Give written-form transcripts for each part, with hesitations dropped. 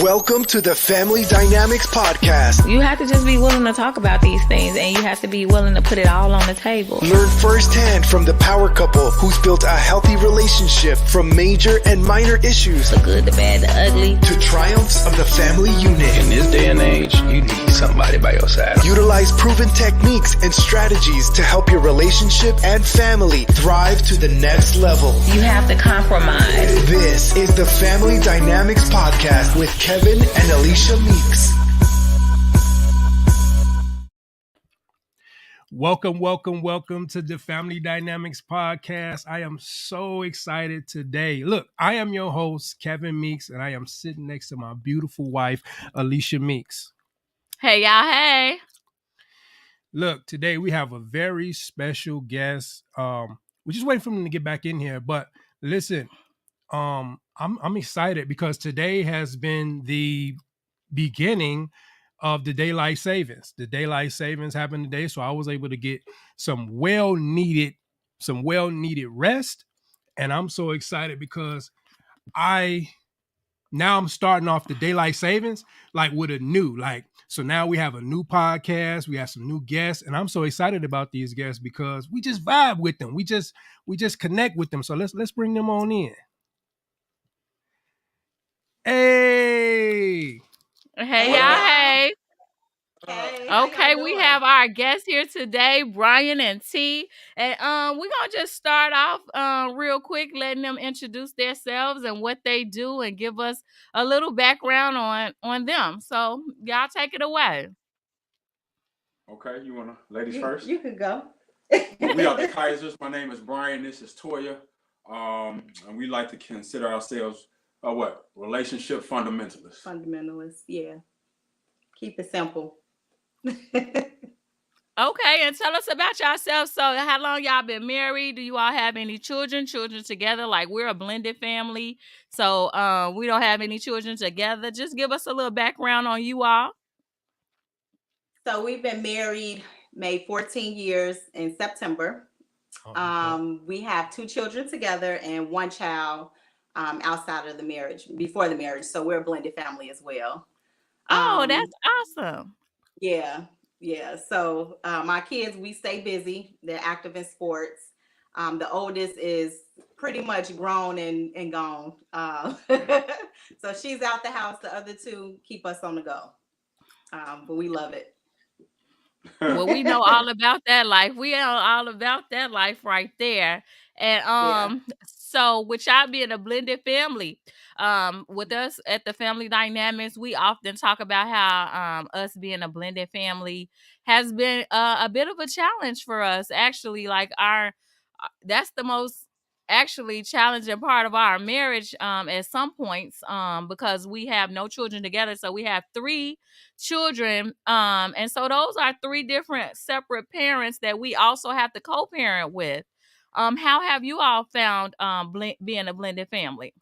Welcome to the Family Dynamics Podcast. You have to just be willing to talk about these things, and you have to be willing to put it all on the table. Learn firsthand from the power couple who's built a healthy relationship, from major and minor issues, The good, the bad, the ugly, to triumphs of the family unit. In this day and age, you need somebody by your side. Utilize proven techniques and strategies to help your relationship and family thrive to the next level. You have to compromise. This is the Family Dynamics Podcast with Kevin and Alicia Meeks. Welcome to the Family Dynamics Podcast. I am so excited today. Look, I am your host, Kevin Meeks, and I am sitting next to my beautiful wife, Alicia Meeks. Hey, y'all. Hey. Look, today we have a very special guest. We're just waiting for him to get back in here. But listen, I'm excited because today has been the beginning of the daylight savings. The daylight savings happened today, so I was able to get some well needed rest, and I'm so excited because I'm starting off the daylight savings like with a new so now we have a new podcast, we have some new guests, and I'm so excited about these guests because we just vibe with them. We just connect with them. So let's bring them on in. Hey, Y'all. Hey. Okay, we doing? have our guests here today, Brian and T. And we're going to just start off real quick, letting them introduce themselves and what they do and give us a little background on them. So y'all take it away. Okay, you want to, ladies first? You can go. We are the Kaisers. My name is Brian. This is Toya. And we like to consider ourselves relationship fundamentalists. Fundamentalists, yeah. Keep it simple. Okay, and tell us about yourself. So how long y'all been married? Do you all have any children together? Like, we're a blended family, so we don't have any children together. Just give us a little background on you all. So we've been married, made 14 years in September. We have 2 children together and 1 child outside of the marriage, before the marriage. So we're a blended family as well. Oh, that's awesome. Yeah. So my kids, we stay busy. They're active in sports. The oldest is pretty much grown and gone. So she's out the house. The other 2 keep us on the go. But we love it. Well, we know all about that life. We know all about that life right there. And so with y'all being a blended family, with us at the Family Dynamics, we often talk about how us being a blended family has been a bit of a challenge for us. Actually, like that's the most actually challenging part of our marriage at some points, because we have no children together. So we have 3 children, and so those are 3 different separate parents that we also have to co-parent with. How have you all found being a blended family?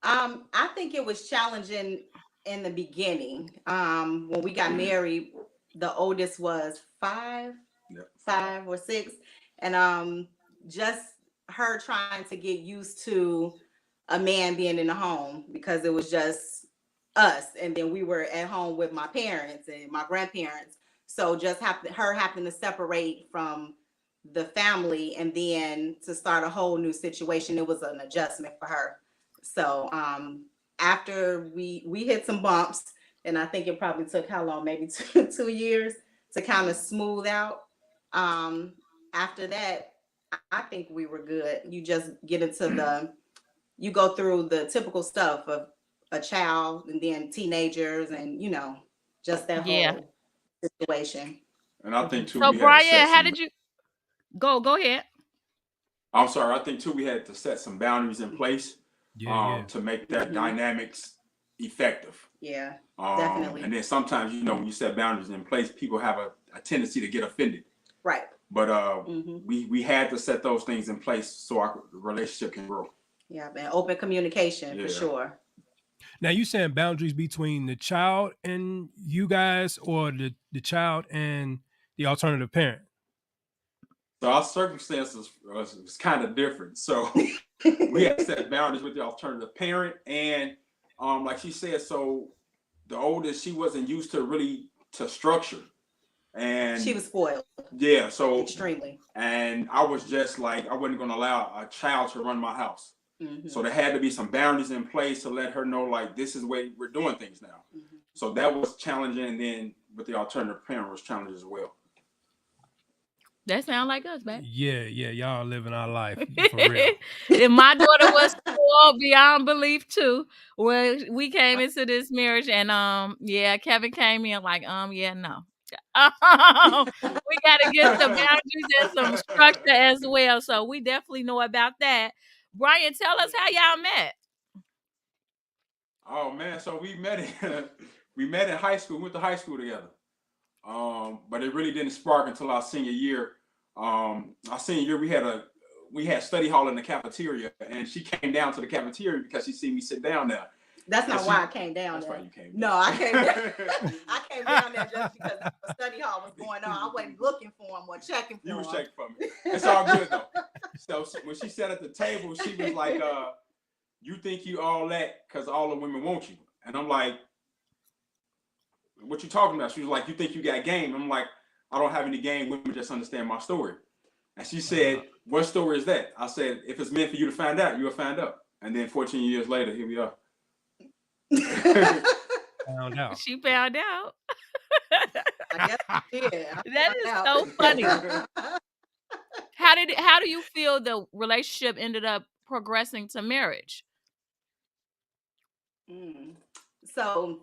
I think it was challenging in the beginning. When we got married, the oldest was 5 or 6, and just her trying to get used to a man being in the home, because it was just us, and then we were at home with my parents and my grandparents. So just her having to separate from the family and then to start a whole new situation, it was an adjustment for her. So after we hit some bumps, and I think it probably took how long? Maybe 2 years to kind of smooth out. After that, I think we were good. You just get into you go through the typical stuff of a child and then teenagers and, just that whole situation. And I think too. So Brian, how did you go ahead? I'm sorry. I think too we had to set some boundaries in place to make that dynamics effective. Yeah, definitely. And then sometimes, when you set boundaries in place, people have a tendency to get offended. Right. But we had to set those things in place so our relationship can grow. Yeah, and open communication for sure. Now, you saying boundaries between the child and you guys, or the child and the alternative parent? So our circumstances was kind of different. So we had to set boundaries with the alternative parent and like she said, so the oldest, she wasn't used to structure. And she was spoiled. Yeah, so extremely. And I was just like, I wasn't gonna allow a child to run my house. Mm-hmm. So there had to be some boundaries in place to let her know, like, this is the way we're doing things now. Mm-hmm. So that was challenging, and then with the alternative parent was challenging as well. That sound like us, man. Yeah, y'all living our life for real. And my daughter was spoiled beyond belief too. When we came into this marriage, and yeah, Kevin came in like, yeah, no. We got to get some boundaries and some structure as well. So we definitely know about that. Brian, tell us how y'all met. Oh man, so we met in high school. We went to high school together. But it really didn't spark until our senior year. Our senior year, we had study hall in the cafeteria, and she came down to the cafeteria because she seen me sit down there. That's not why I came down there. Why you came down. No, I came down. I came down there just because the study hall was going on. I wasn't looking for him or checking for him. You was checking for me. It's all good though. So when she sat at the table, she was like, you think you all that because all the women want you. And I'm like, what you talking about? She was like, you think you got game? I'm like, I don't have any game. Women just understand my story. And she said, what story is that? I said, if it's meant for you to find out, you'll find out. And then 14 years later, here we are. Found out. She found out. I guess I did. That is so funny. How do you feel the relationship ended up progressing to marriage? So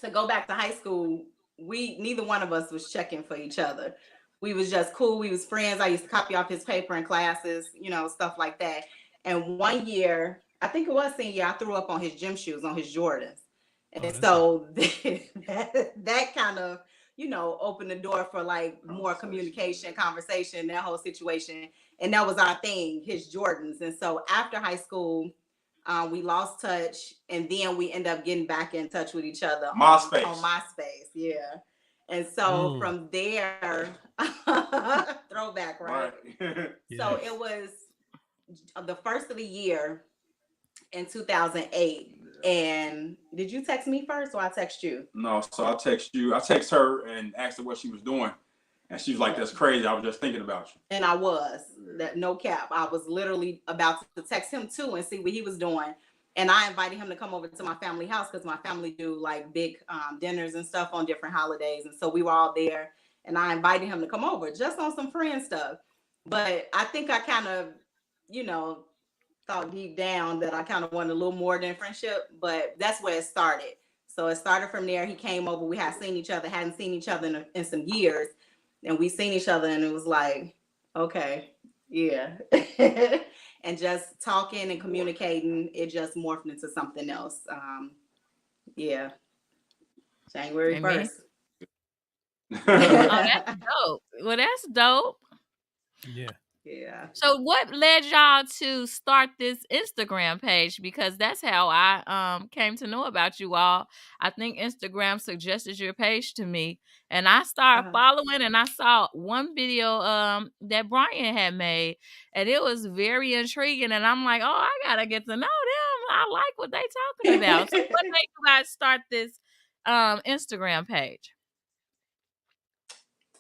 to go back to high school, neither one of us was checking for each other. We was just cool. We was friends. I used to copy off his paper in classes, stuff like that. And one year, I think it was senior year, I threw up on his gym shoes, on his Jordans. And so that kind of, opened the door for like more communication, conversation, that whole situation. And that was our thing, his Jordans. And so after high school, we lost touch, and then we end up getting back in touch with each other on MySpace. Yeah. And so from there, throwback, right? So it was the first of the year in 2008. And did you text me first or I text you? No, so I text you. I text her and asked her what she was doing. And she was like, that's crazy. I was just thinking about you. And I was. No cap. I was literally about to text him too and see what he was doing. And I invited him to come over to my family house because my family do like big dinners and stuff on different holidays. And so we were all there. And I invited him to come over just on some friend stuff. But I think I kind of, thought deep down that I kind of wanted a little more than friendship. But that's where it started. So it started from there. He came over. We hadn't seen each other in some years. And we seen each other and it was like, okay, yeah. And just talking and communicating, it just morphed into something else. Yeah. January 1st. Oh, that's dope. Well, that's dope. Yeah. Yeah. So what led y'all to start this Instagram page? Because that's how I came to know about you all. I think Instagram suggested your page to me, and I started following, and I saw one video that Brian had made, and it was very intriguing, and I'm like, oh, I gotta get to know them. I like what they talking about. So what made you guys start this Instagram page?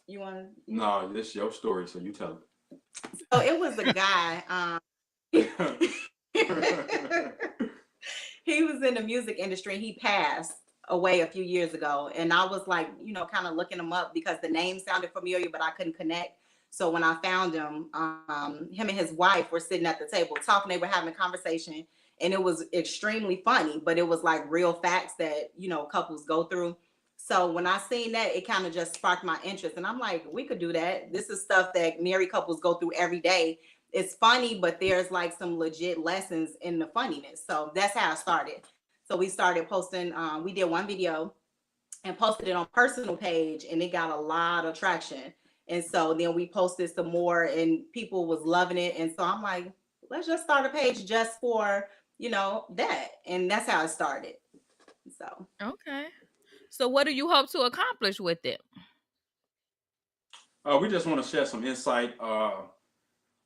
You want to? No, this is your story, so you tell it. So it was a guy. He was in the music industry. And he passed away a few years ago, and I was like, kind of looking him up because the name sounded familiar, but I couldn't connect. So when I found him, him and his wife were sitting at the table talking. They were having a conversation, and it was extremely funny. But it was like real facts that couples go through. So when I seen that, it kind of just sparked my interest. And I'm like, we could do that. This is stuff that married couples go through every day. It's funny, but there's like some legit lessons in the funniness. So that's how I started. So we started posting. We did one video and posted it on personal page, and it got a lot of traction. And so then we posted some more, and people was loving it. And so I'm like, let's just start a page just for, that. And that's how it started. So. Okay. So what do you hope to accomplish with it? We just want to share some insight on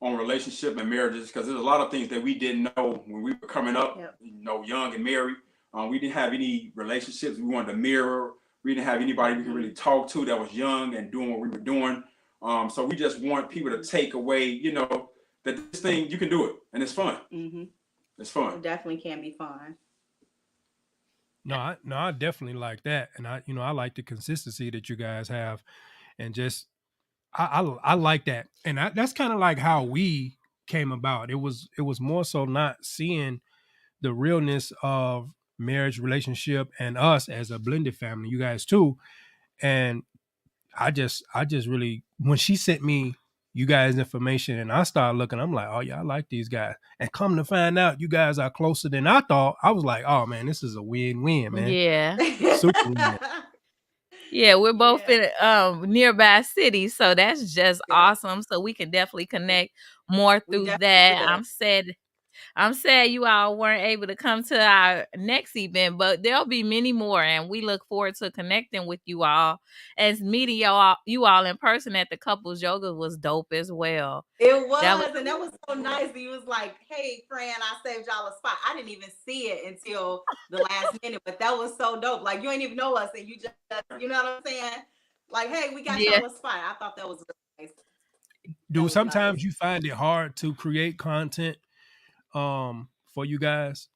relationship and marriages, because there's a lot of things that we didn't know when we were coming up, young and married. We didn't have any relationships. We wanted to mirror. We didn't have anybody we could really talk to that was young and doing what we were doing. So we just want people to take away, you know, that this thing, you can do it, and it's fun. It's fun. It definitely can be fun. No, I definitely like that, and I like the consistency that you guys have, and just I like that, and that's kind of like how we came about. It was more so not seeing the realness of marriage, relationship, and us as a blended family, you guys too, and I just really, when she sent me you guys information and I started looking, I'm like, oh yeah, I like these guys. And come to find out you guys are closer than I thought. I was like, oh man, this is a win-win, man. Yeah. Super win. Yeah, we're both in nearby cities, so that's just awesome. So we can definitely connect more through that. I'm sad you all weren't able to come to our next event, but there'll be many more, and we look forward to connecting with you all. As meeting you all in person at the couples yoga was dope as well. It was, and that was so nice. He was like, "Hey, friend, I saved y'all a spot." I didn't even see it until the last minute, but that was so dope. Like, you ain't even know us, and you just, you know what I'm saying? Like, hey, we got y'all a spot. I thought that was really nice. Dude, sometimes you find it hard to create content for you guys.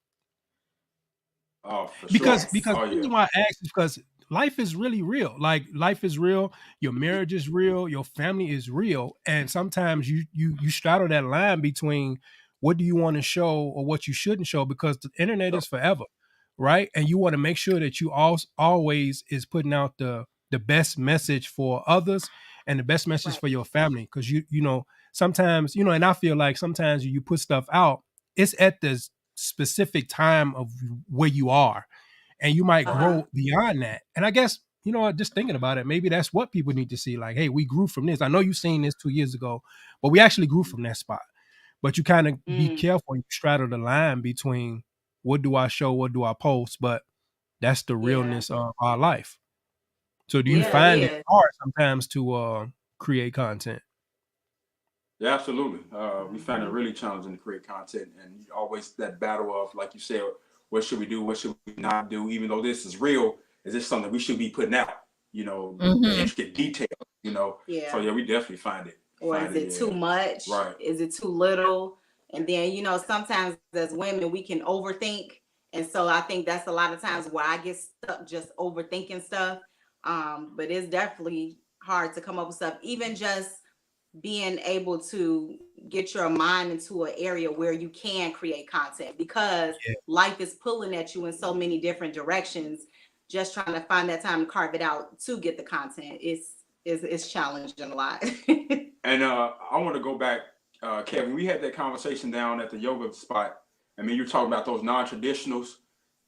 Oh, for because sure. the reason why I ask is because life is really real. Like, life is real, your marriage is real, your family is real, and sometimes you straddle that line between what do you want to show or what you shouldn't show, because the internet is forever, right? And you want to make sure that you always is putting out the best message for others and the best message for your family, because you know sometimes, you know, and I feel like sometimes you put stuff out, it's at the specific time of where you are, and you might grow beyond that. And I guess, you know, just thinking about it, maybe that's what people need to see. Like, hey, we grew from this. I know you've seen this 2 years ago, but we actually grew from that spot. But you kind of be careful, you straddle the line between what do I show, what do I post, but that's the realness of our life. So do you find it hard sometimes to create content? Yeah, absolutely. We find it really challenging to create content, and always that battle of, like you said, what should we do? What should we not do? Even though this is real, is this something we should be putting out? You know, the intricate details, you know? Yeah. So yeah, we definitely find it. Or is it too much? Right. Is it too little? And then, you know, sometimes as women, we can overthink. And so I think that's a lot of times where I get stuck just overthinking stuff. But it's definitely hard to come up with stuff, even just being able to get your mind into an area where you can create content, because life is pulling at you in so many different directions. Just trying to find that time to carve it out to get the content is challenging a lot. And I want to go back, Kevin. We had that conversation down at the yoga spot. I mean, you're talking about those non-traditionals.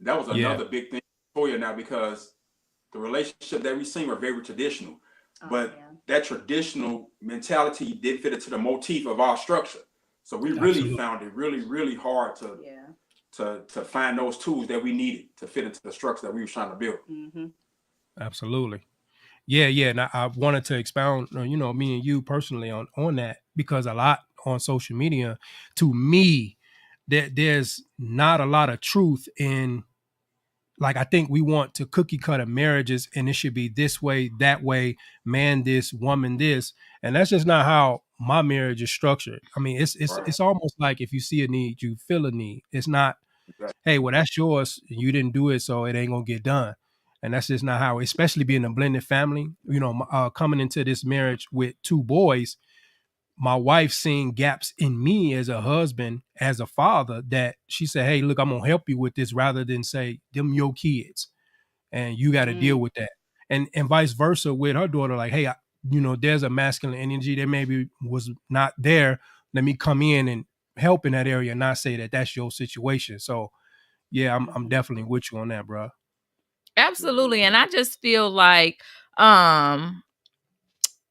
That was another big thing for you now, because the relationship that we seen were very traditional. But that traditional mentality did fit into the motif of our structure. So we really found it really, really hard to find those tools that we needed to fit into the structure that we were trying to build. Absolutely. Yeah. And I wanted to expound, you know, me and you personally on that, because a lot on social media, to me, there's not a lot of truth in, like, I think we want to cookie cutter marriages, and it should be this way, that way, man this, woman this, and that's just not how my marriage is structured. I mean, it's almost like if you see a need, you feel a need. It's not, hey, well, that's yours, you didn't do it, so it ain't gonna get done. And that's just not how, especially being a blended family. You know, coming into this marriage with 2 boys, my wife seeing gaps in me as a husband, as a father, that she said, hey, look, I'm going to help you with this, rather than say, them your kids and you got to deal with that. And vice versa with her daughter. Like, hey, you know, there's a masculine energy that maybe was not there. Let me come in and help in that area and not say that that's your situation. So yeah, I'm definitely with you on that, bro. Absolutely. And I just feel like,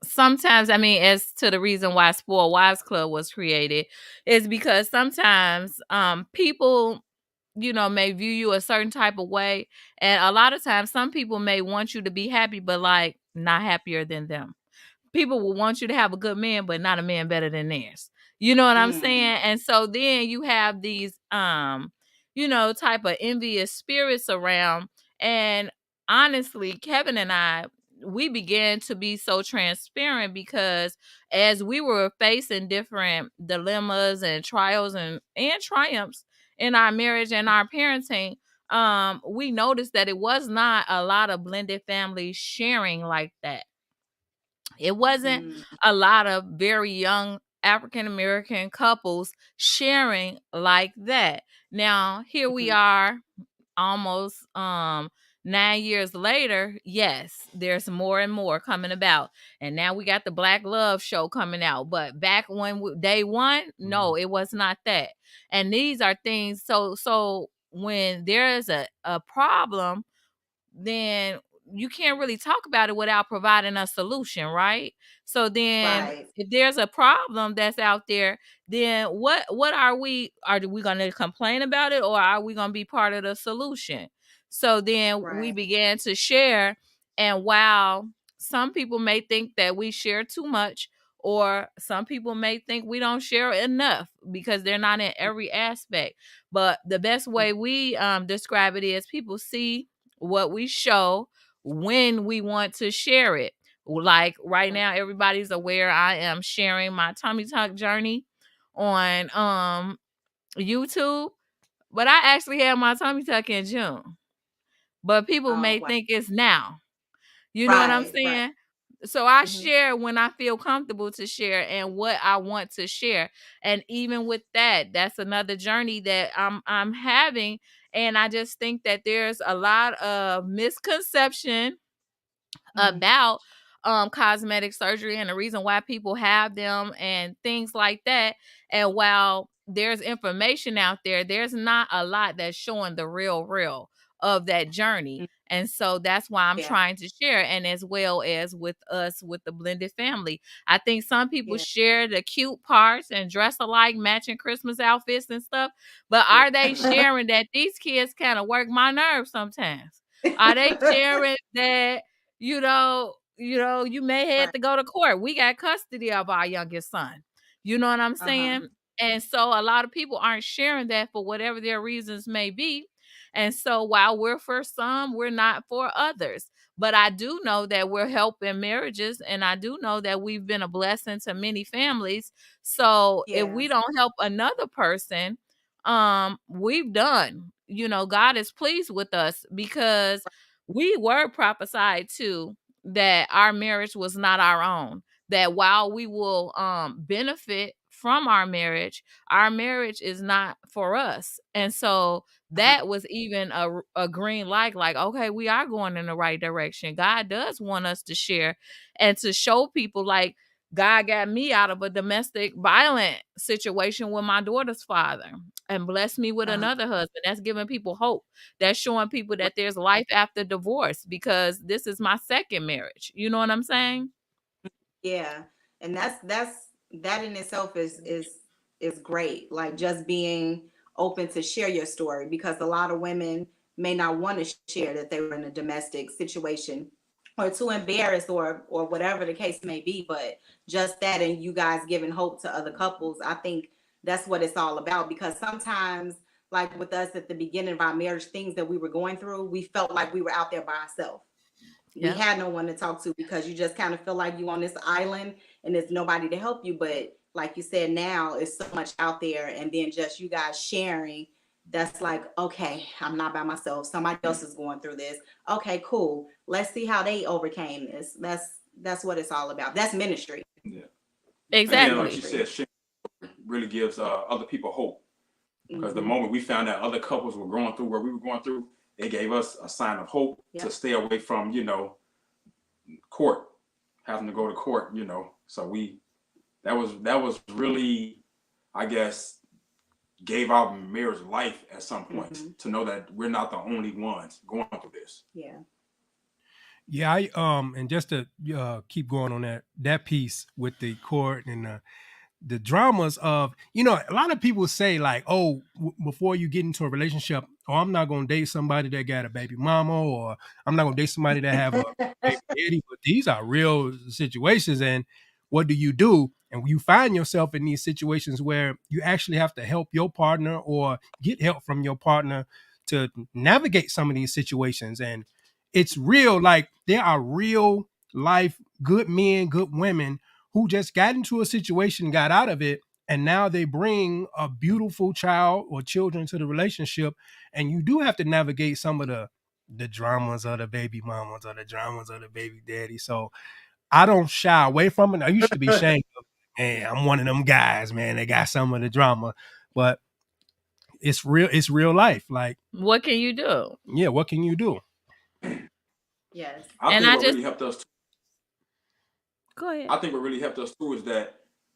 sometimes, I mean, as to the reason why Spoiled Wives Club was created, is because sometimes people, you know, may view you a certain type of way. And a lot of times some people may want you to be happy, but like not happier than them. People will want you to have a good man, but not a man better than theirs. You know what I'm saying? And so then you have these, type of envious spirits around. And honestly, Kevin and I, we began to be so transparent because as we were facing different dilemmas and trials and triumphs in our marriage and our parenting, we noticed that it was not a lot of blended families sharing like that. It wasn't a lot of very young African American couples sharing like that. Now, here we are almost 9 years later. Yes, there's more and more coming about. And now we got the Black Love show coming out. But back when day one, no, it was not that. And these are things, so when there's a problem, then you can't really talk about it without providing a solution, right? So then Right. if there's a problem that's out there, then what are we going to complain about it, or are we going to be part of the solution? So then we Right. began to share, and while some people may think that we share too much, or some people may think we don't share enough because they're not in every aspect, but the best way we describe it is people see what we show when we want to share it. Like right now, everybody's aware I am sharing my tummy tuck journey on YouTube, but I actually had my tummy tuck in June. But people may Wow. think it's now. You know what I'm Right. saying? So I Mhm. share when I feel comfortable to share and what I want to share. And even with that, that's another journey that I'm having. And I just think that there's a lot of misconception about cosmetic surgery and the reason why people have them and things like that. And while there's information out there, there's not a lot that's showing the real of that journey. And so that's why I'm Yeah. trying to share, and as well as with us with the blended family. I think some people Yeah. share the cute parts and dress alike, matching Christmas outfits and stuff, but are they sharing that these kids kind of work my nerves sometimes? Are they sharing that you may have Right. to go to court? We got custody of our youngest son. You know what I'm saying? Uh-huh. And so a lot of people aren't sharing that for whatever their reasons may be. And so while we're for some, we're not for others. But I do know that we're helping marriages, and I do know that we've been a blessing to many families. So if we Yes. don't help another person, we've done. God is pleased with us because we were prophesied to that our marriage was not our own. That while we will benefit from our marriage is not for us. And so that was even a green light, like, okay, we are going in the right direction. God does want us to share and to show people, like, God got me out of a domestic violent situation with my daughter's father and blessed me with Uh-huh. another husband. That's giving people hope. That's showing people that there's life after divorce, because this is my second marriage. You know what I'm saying? Yeah. And that in itself is great. Like just being open to share your story, because a lot of women may not want to share that they were in a domestic situation or too embarrassed or whatever the case may be. But just that, and you guys giving hope to other couples, I think that's what it's all about. Because sometimes, like with us at the beginning of our marriage, things that we were going through, we felt like we were out there by ourselves. We Yeah. had no one to talk to, because you just kind of feel like you on this island and there's nobody to help you. But like you said, now it's so much out there, and then just you guys sharing, that's like, okay, I'm not by myself. Somebody else is going through this. Okay, cool. Let's see how they overcame this. That's what it's all about. That's ministry. Yeah. Exactly. And like you said, sharing really gives other people hope. Because the Mhm. moment we found out other couples were going through what we were going through, it gave us a sign of hope Yep. to stay away from, court, having to go to court, So that was really, I guess, gave our marriage life at some point, Mhm. to know that we're not the only ones going through this. Yeah. Yeah, and just to keep going on that piece with the court and the dramas of, a lot of people say like, oh, before you get into a relationship, oh, I'm not going to date somebody that got a baby mama, or I'm not going to date somebody that have a baby daddy. But these are real situations. And what do? And you find yourself in these situations where you actually have to help your partner or get help from your partner to navigate some of these situations. And it's real, like there are real life good men, good women who just got into a situation, got out of it, and now they bring a beautiful child or children to the relationship. And you do have to navigate some of the dramas of the baby mamas or the dramas of the baby daddy. So I don't shy away from it. I used to be ashamed of, hey, I'm one of them guys, man. They got some of the drama, but it's real life. Like, what can you do? Yeah, what can you do? Yes. I think what really helped us. Go ahead. I think what really helped us too is that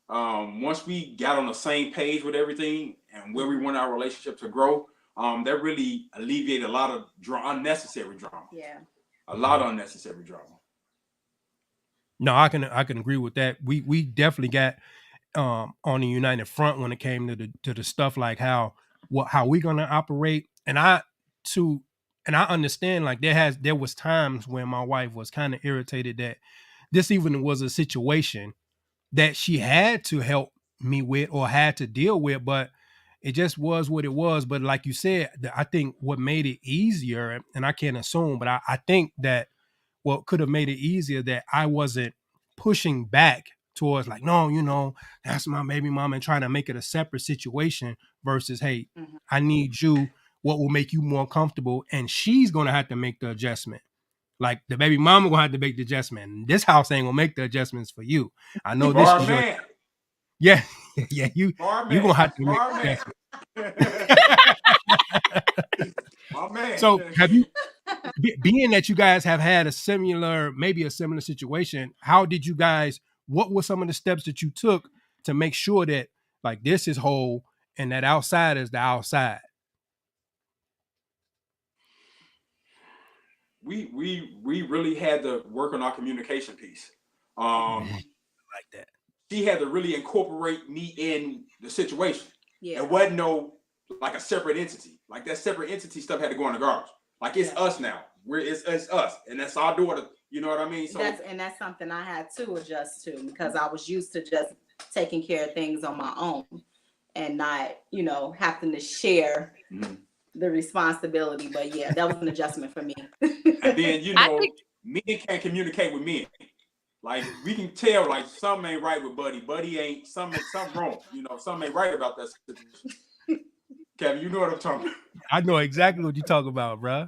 once we got on the same page with everything and where we want our relationship to grow, that really alleviated a lot of unnecessary drama. Yeah. A lot of unnecessary drama. No, I can agree with that. We definitely got on the united front when it came to the stuff like how we gonna operate. And I understand, like there was times when my wife was kind of irritated that this even was a situation that she had to help me with or had to deal with, but it just was what it was. But like you said, I think what made it easier, and I can't assume, but I think that what could have made it easier that I wasn't pushing back towards like, no, that's my baby mama, and trying to make it a separate situation versus, hey, I need you. What will make you more comfortable? And she's going to have to make the adjustment. Like the baby mama going to have to make the adjustment. This house ain't going to make the adjustments for you. I know this is your... Yeah. You going to have to make the adjustment. So have you, being that you guys have had maybe a similar situation, how did you guys, what were some of the steps that you took to make sure that like this is whole and that outside is the outside? We really had to work on our communication piece. Like that. She had to really incorporate me in the situation. Yeah. It wasn't like a separate entity. Like that separate entity stuff had to go in the garbage. Like it's us now. It's us, and that's our daughter. You know what I mean? So that's something I had to adjust to, because I was used to just taking care of things on my own and not, having to share the responsibility. But yeah, that was an adjustment for me. And then men can't communicate with men. Like we can tell, like something ain't right with Buddy. Buddy ain't something wrong. Something ain't right about that situation. Kevin, you know what I'm talking about. I know exactly what you're talking about, bro.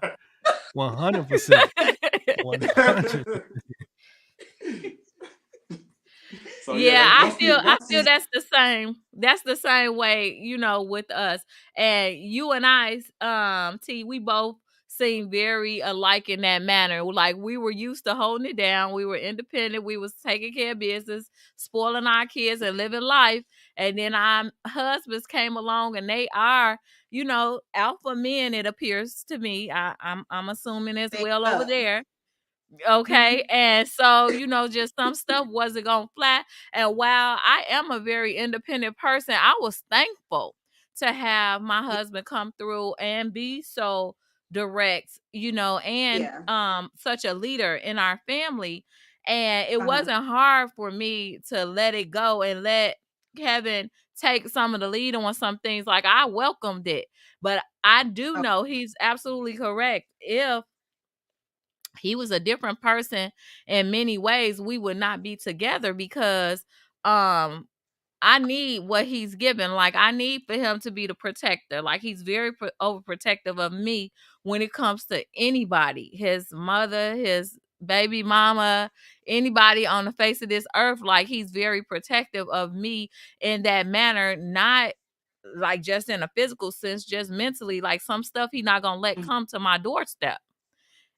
100%. 100%. So, I feel that's the same. That's the same way, with us. And you and I, T, we both seem very alike in that manner. Like we were used to holding it down. We were independent. We was taking care of business, spoiling our kids and living life. And then our husbands came along and they are, alpha men, it appears to me. I'm assuming as well over there. Okay. And so, just some stuff wasn't going to fly. And while I am a very independent person, I was thankful to have my husband come through and be so direct, and such a leader in our family. And it wasn't hard for me to let it go and let Kevin take some of the lead on some things. Like I welcomed it, but I do know he's absolutely correct. If he was a different person in many ways, we would not be together, because I need what he's given. Like I need for him to be the protector. Like he's very overprotective of me when it comes to anybody, his mother, his baby mama, anybody on the face of this earth. Like he's very protective of me in that manner, not like just in a physical sense, just mentally. Like some stuff he's not gonna let come to my doorstep.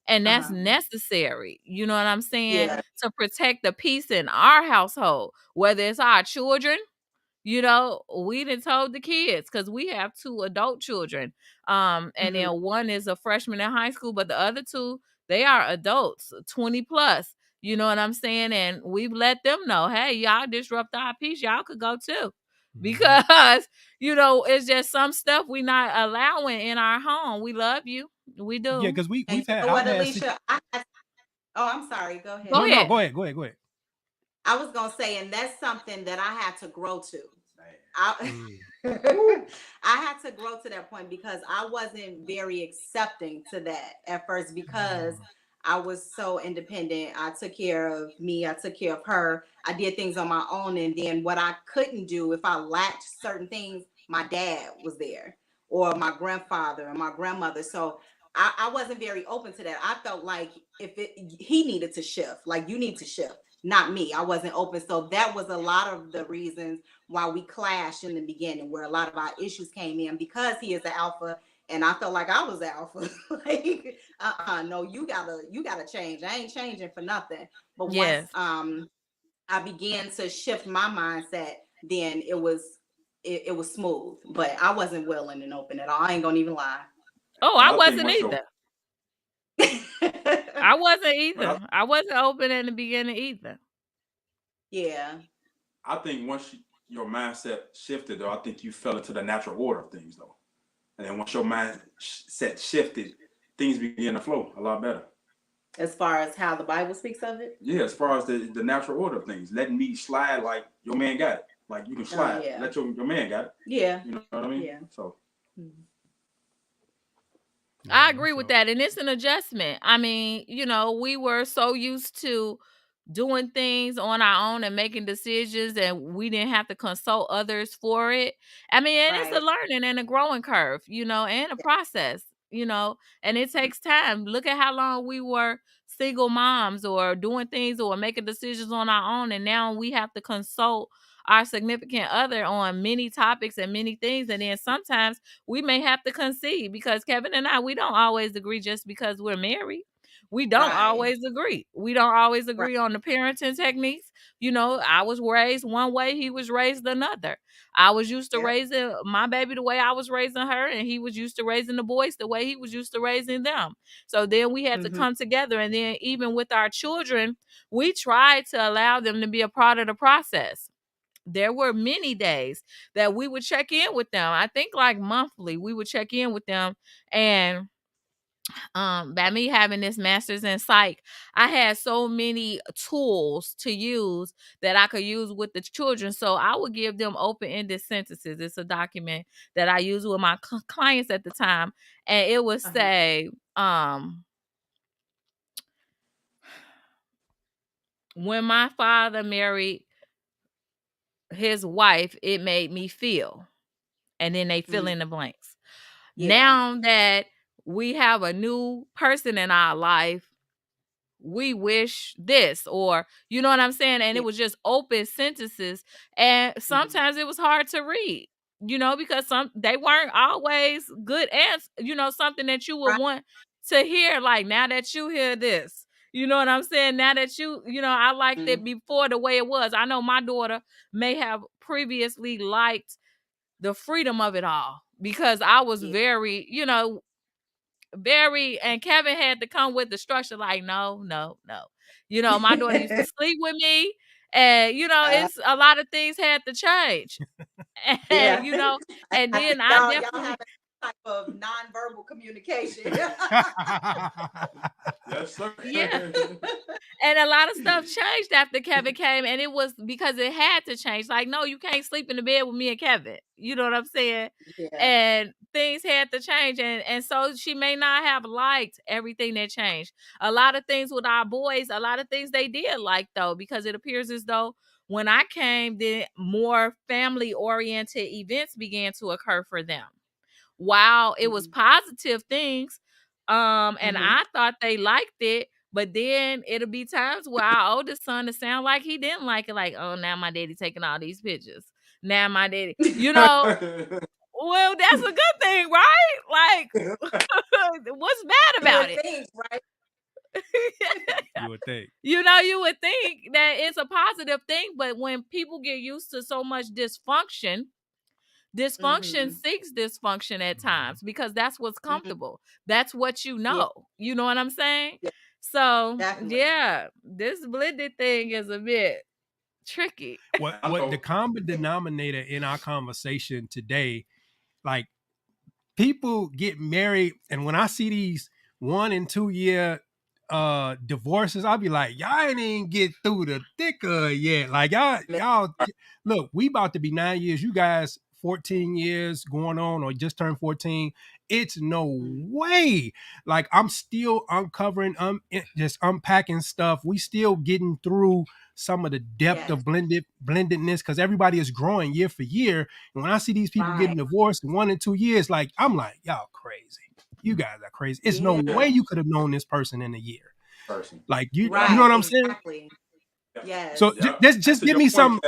And that's necessary, you know what I'm saying? Yeah. To protect the peace in our household, whether it's our children. We done told the kids, because we have 2 adult children. And then one is a freshman in high school, but the other 2, they are adults, 20 plus. You know what I'm saying? And we've let them know, hey, y'all disrupt our peace. Y'all could go too. Because, it's just some stuff we not allowing in our home. We love you. We do. Yeah, because we've had... Alicia, I'm sorry. Go ahead. Go ahead. Go ahead. I was gonna say, and that's something that I had to grow to. Mm. I had to grow to that point because I wasn't very accepting to that at first because I was so independent. I took care of me, I took care of her. I did things on my own. And then what I couldn't do, if I lacked certain things, my dad was there, or my grandfather and my grandmother. So I wasn't very open to that. I felt like he needed to shift, like you need to shift, not me. I wasn't open. So that was a lot of the reasons why we clashed in the beginning, where a lot of our issues came in, because he is the alpha and I felt like I was the alpha. Like, no, you gotta change. I ain't changing for nothing. But Yes. once I began to shift my mindset, then it was smooth. But I wasn't willing and open at all. I ain't gonna even lie. Oh, I Another thing, wasn't once your either. I wasn't but either. I wasn't open in the beginning either. Yeah. I think once your mindset shifted, though, I think you fell into the natural order of things, though. And then once your mindset shifted, things began to flow a lot better. As far as how the Bible speaks of it? Yeah, as far as the natural order of things, letting me slide like your man got it. Like you can slide, yeah. let your man got it. Yeah. You know what I mean? Yeah. So I agree with that. And it's an adjustment. I mean, you know, we were so used to doing things on our own and making decisions, and we didn't have to consult others for it. I mean, and it's a Right. learning and a growing curve, you know, and a process, you know, and it takes time. Look at how long we were single moms or doing things or making decisions on our own, and now we have to consult our significant other on many topics and many things. And then sometimes we may have to concede, because Kevin and I, we don't always agree just because we're married. We don't Right. always agree. We don't always Right. agree on the parenting techniques. You know, I was raised one way, he was raised another. I was used to Yep. raising my baby the way I was raising her, and he was used to raising the boys the way he was used to raising them. So then we had to Mhm. come together. And then even with our children, we tried to allow them to be a part of the process. There were many days that we would check in with them. I think like monthly, we would check in with them. And by me having this master's in psych, I had so many tools to use that I could use with the children. So I would give them open-ended sentences. It's a document that I use with my clients at the time, and it would say, when my father married his wife, it made me feel, and then they fill in the blanks. Yeah. Now that we have a new person in our life, we wish this, or you know what I'm saying? And Yeah. it was just open sentences. And sometimes it was hard to read, you know, because they weren't always good answers, you know, something that you would Right. want to hear. Like, now that you hear this, you know what I'm saying? Now that you know, I liked it before the way it was. I know my daughter may have previously liked the freedom of it all, because I was very, you know, and Kevin had to come with the structure, like, no. You know, my daughter used to sleep with me, and, you know, it's a lot of things had to change. Yeah. And, you know, and I then think I y'all definitely have a type of nonverbal communication. yes, sir. Yeah. And a lot of stuff changed after Kevin came, and it was because it had to change. Like, no, you can't sleep in the bed with me and Kevin. You know what I'm saying? Yeah. And things had to change. And so she may not have liked everything that changed. A lot of things with our boys, a lot of things they did like, though, because it appears as though when I came, then more family-oriented events began to occur for them. While it was positive things, and I thought they liked it, but then it'll be times where our oldest son, it sound like he didn't like it. Like, oh, now my daddy taking all these pictures. Now my daddy, you know, well, that's a good thing, right? Like, what's bad about it? Things, right? You would think. You know, you would think that it's a positive thing, but when people get used to so much dysfunction seeks dysfunction at times, because that's what's comfortable. That's what you know. You know what I'm saying? Yeah. So, Definitely. yeah, this blended thing is a bit tricky. What the common denominator in our conversation today, like, people get married, and when I see these 1 and 2 year divorces, I'll be like, y'all ain't even get through the thick of it yet. Like y'all look, we about to be 9 years. You guys 14 years going on or just turned 14. It's no way. Like I'm still uncovering, just unpacking stuff. We still getting through some of the depth of blendedness because everybody is growing year for year. And when I see these people getting divorced in 1 and 2 years, like I'm like, y'all crazy. You guys are crazy. It's no way you could have known this person in a year. Like you know what I'm saying? Yes. So just give me some.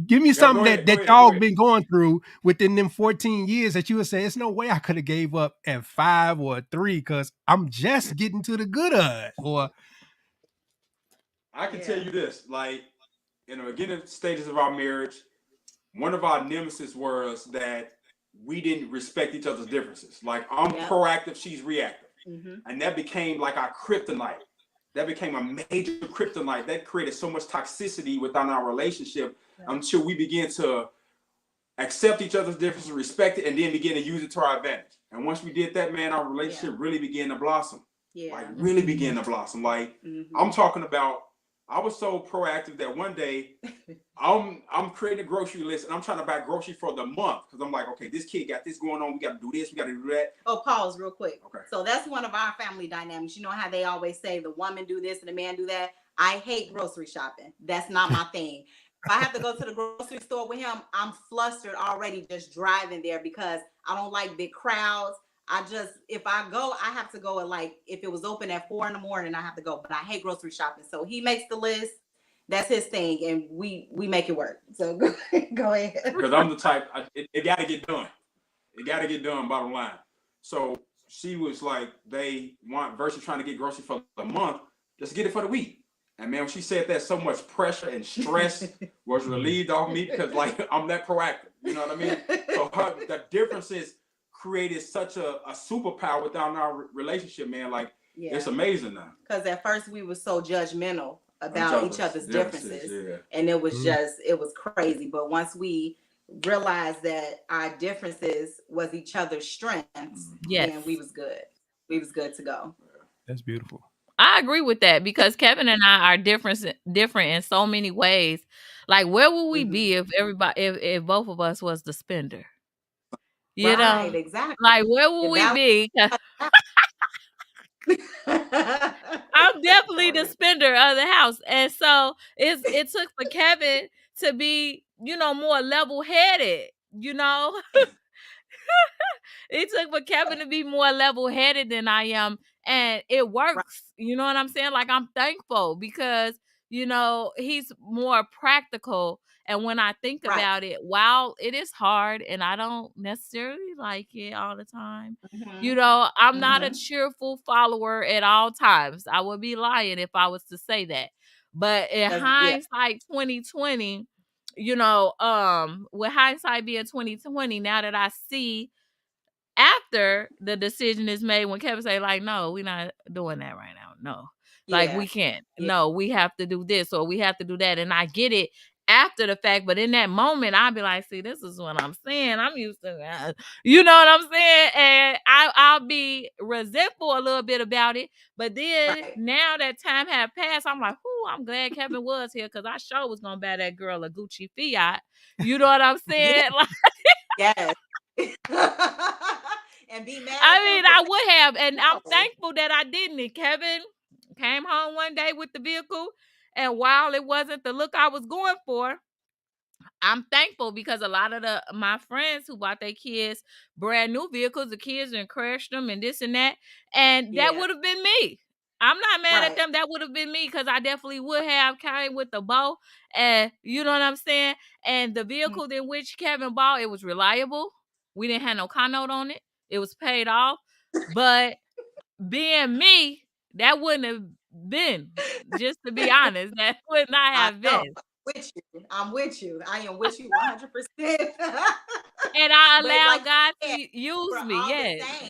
Give me something that y'all been going through within them 14 years that you would say, it's no way I could have gave up at 5 or 3 because I'm just getting to the good of it. Or I can tell you this, like in the beginning stages of our marriage, one of our nemesis was that we didn't respect each other's differences. Like I'm proactive, she's reactive. And that became like our kryptonite. That became a major kryptonite. That created so much toxicity within our relationship until we began to accept each other's differences, respect it, and then begin to use it to our advantage. And once we did that, man, our relationship really began to blossom. Like really began to blossom. Like I'm talking about, I was so proactive that one day I'm creating a grocery list and I'm trying to buy groceries for the month because I'm like, okay, this kid got this going on. We got to do this. We got to do that. Oh, pause real quick. Okay. So that's one of our family dynamics. You know how they always say the woman do this and the man do that. I hate grocery shopping. That's not my thing. If I have to go to the grocery store with him, I'm flustered already just driving there because I don't like big crowds. If I go, I have to go at like, if it was open at 4 a.m, I have to go, but I hate grocery shopping. So he makes the list. That's his thing. And we make it work. So go ahead. Because I'm the type, it got to get done. It got to get done, bottom line. So she was like, they want versus trying to get groceries for the month, just get it for the week. And man, when she said that, so much pressure and stress was relieved off me because like, I'm that proactive. You know what I mean? So the difference is, created such a superpower within our relationship, man. Like it's amazing now. Because at first we were so judgmental about each other's differences, and it was it was crazy. But once we realized that our differences was each other's strengths, and we was good. We was good to go. That's beautiful. I agree with that because Kevin and I are different in so many ways. Like, where would we be if if both of us was the spender? You know, exactly. Like, where would we be? I'm definitely the spender of the house. And so it took for Kevin to be, more level-headed, It took for Kevin to be more level-headed than I am. And it works. You know what I'm saying? Like, I'm thankful because, he's more practical. And when I think about it, while it is hard and I don't necessarily like it all the time, I'm not a cheerful follower at all times. I would be lying if I was to say that. But in hindsight 2020, with hindsight being 2020, now that I see after the decision is made, when Kevin say like, no, we're not doing that right now. No, like we can't. No, we have to do this or we have to do that. And I get it after the fact, but in that moment, I'll be like, see, this is what I'm saying. I'm used to that. You know what I'm saying? And I'll be resentful a little bit about it. But then now that time have passed, I'm like, I'm glad Kevin was here because I sure was going to buy that girl a Gucci Fiat. You know what I'm saying? Yes. And be mad. I mean, I would have, and I'm thankful that I didn't. And Kevin came home one day with the vehicle, and while it wasn't the look I was going for, I'm thankful because a lot of my friends who bought their kids brand new vehicles, the kids and crashed them and this and that, and that would have been me. I'm not mad at them. That would have been me because I definitely would have carried with the bow, and you know what I'm saying. And the vehicle in which Kevin bought, it was reliable. We didn't have no car note on it. It was paid off. But being me, that wouldn't have been, just to be honest, that would not have been. I'm with you. I am with you 100%. And I allow God to use me. Yes.